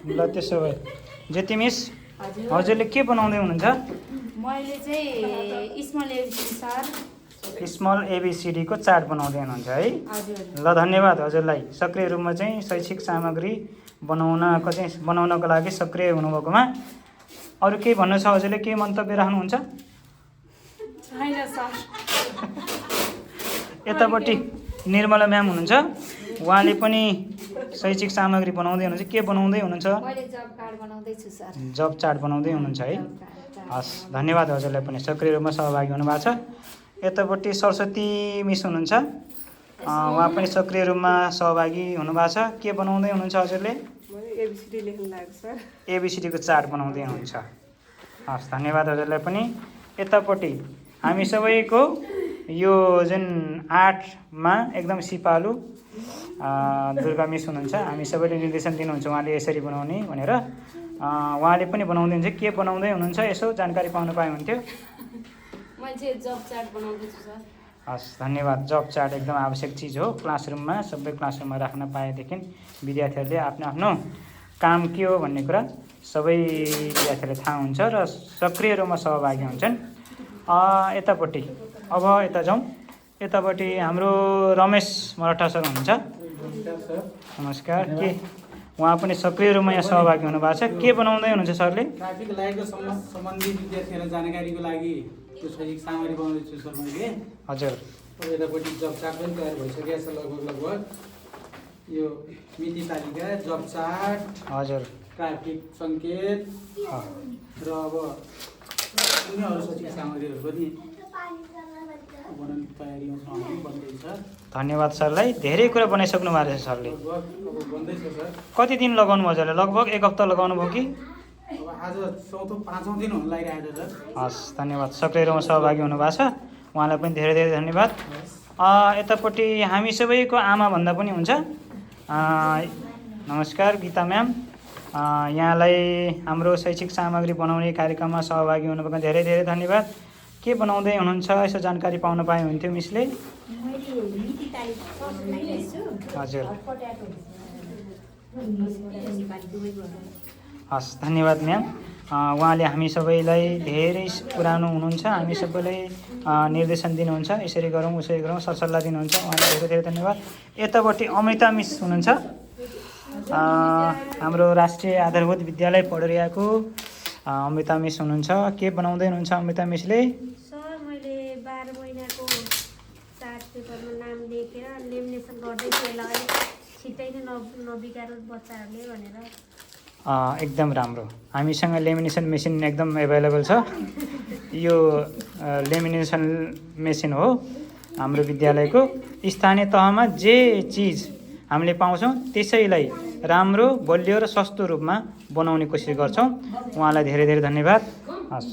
ल त्यसो भए ज्योति मिस हजुरले के बनाउँदै हुनुहुन्छ? मैले चाहिँ स्मल एबिसिडीको चार्ट बनाउँदै हुनुहुन्छ है? हजुर। ल धन्यवाद हजुरलाई सक्रिय रूपमा चाहिँ शैक्षिक सामग्री बनाउनको लागि सक्रिय हुनुभएकोमा। अरू केही भन्नु छ हजुरले? के मन्तव्य राख्नुहुन्छ? छैन सर। यतापट्टि निर्मला म्याम हुनुहुन्छ, उहाँले पनि शैक्षिक सामग्री बनाउँदै हुनुहुन्छ। के बनाउँदै हुनुहुन्छ? मैले जब कार्ड बनाउँदैछु सर। जब चार्ट बनाउँदै हुनुहुन्छ है? हस् धन्यवाद हजुरलाई पनि सक्रिय रूपमा सहभागी हुनुभएको छ। यतापट्टि सरस्वती मिस हुनुहुन्छ, उहाँ पनि सक्रिय रूपमा सहभागी हुनुभएको छ। के बनाउँदै हुनुहुन्छ हजुरले? एबिसिडी लेख्न लाग्यो सर। एबिसिडीको चार्ट बनाउँदै हुनुहुन्छ। हस् धन्यवाद हजुरलाई पनि। यतापट्टि हामी सबैको यो जुन आर्टमा एकदम सिपालु दुर्गा मिस हुनुहुन्छ, हामी सबैले निर्देशन दिनुहुन्छ उहाँले यसरी बनाउने भनेर। उहाँले पनि बनाउँदै हुन्छ। के बनाउँदै हुनुहुन्छ यसो जानकारी पाउन पाए हुन्थ्यो। मैले चाहिँ जब चार्ट बनाउँदैछु सर। हस् धन्यवाद। जब चार्ट एकदम आवश्यक चिज हो क्लासरुममा, सबै क्लासरुममा राख्न पाएदेखि विद्यार्थीहरूले आफ्नो आफ्नो काम के हो भन्ने कुरा सबै विद्यार्थीहरूलाई थाहा हुन्छ र सक्रिय रूपमा सहभागी हुन्छन्। यतापट्टि अब यता जाउँ। यतापट्टि हाम्रो रमेश मराठा सर हुनुहुन्छ। नमस्कार। के उहाँ पनि सक्रिय रूपमा यहाँ सहभागी हुनुभएको छ। के बनाउँदै हुनुहुन्छ सरले? ट्राफिक लाइटको सम्बन्धित विद्यार्थीहरूलाई जानकारीको लागि त्यो शैक्षिक सामग्री बनाउँदैछु सर मैले। हजुर। यतापट्टि जब चार्ट पनि तयार भइसकेको छ लगभग। यो मिति तालिका, जब चार्ट, हजुर, ट्राफिक सङ्केत र अब अन्य अरू शैक्षिक सामग्रीहरू पनि बनाउने तयारीमा बन्दैछ। धन्यवाद सरलाई। धेरै कुरा बनाइसक्नु भएको रहेछ सरले। अब बन्दैछ सर। कति दिन लगाउनु भयो सरले? लगभग 1 हप्ता लगाउनु भयो कि? अब आज 4-5औँ दिन हुन लागिरहेको छ सर। हस् धन्यवाद। सक्रिय रूपमा सहभागी हुनुभएको छ, उहाँलाई पनि धेरै धेरै धन्यवाद। यतापट्टि हामी सबैको आमा भन्दा पनि हुन्छ। नमस्कार गीता म्याम, यहाँलाई हाम्रो शैक्षिक सामग्री बनाउने कार्यक्रममा सहभागी हुनुभएको धेरै धेरै धन्यवाद। के बनाउँदै हुनुहुन्छ यसो जानकारी पाउन पाए हुन्थ्यो मिसले। हजुर। हस् धन्यवाद म्याम। उहाँले हामी सबैलाई धेरै पुरानो हुनुहुन्छ, हामी सबैलाई निर्देशन दिनुहुन्छ, यसरी गरौँ उसरी गरौँ सरसल्लाह दिनुहुन्छ, उहाँलाई धेरै धेरै धन्यवाद। यतापट्टि अमृता मिस हुनुहुन्छ, हाम्रो राष्ट्रिय आधारभूत विद्यालय पढिरहेको अमृता मिस हुनुहुन्छ। के बनाउँदै हुनुहुन्छ अमृता मिसले? सर मैले 12 महिनाको चार्ट पेपरमा नाम लेखेर लेमिनेसन गर्दैछु, यसलाई छिट्टै नै नबिगारोस् बच्चाहरूले भनेर। एकदम राम्रो। हामीसँग लेमिनेसन मेसिन एकदम एभाइलेबल छ। यो लेमिनेसन मेसिन हो हाम्रो विद्यालयको। स्थानीय तहमा जे चिज हामीले पाउँछौँ त्यसैलाई राम्रो, बलियो र सस्तो रूपमा बनाउने कोसिस गर्छौँ। उहाँलाई धेरै धेरै धन्यवाद। हस्।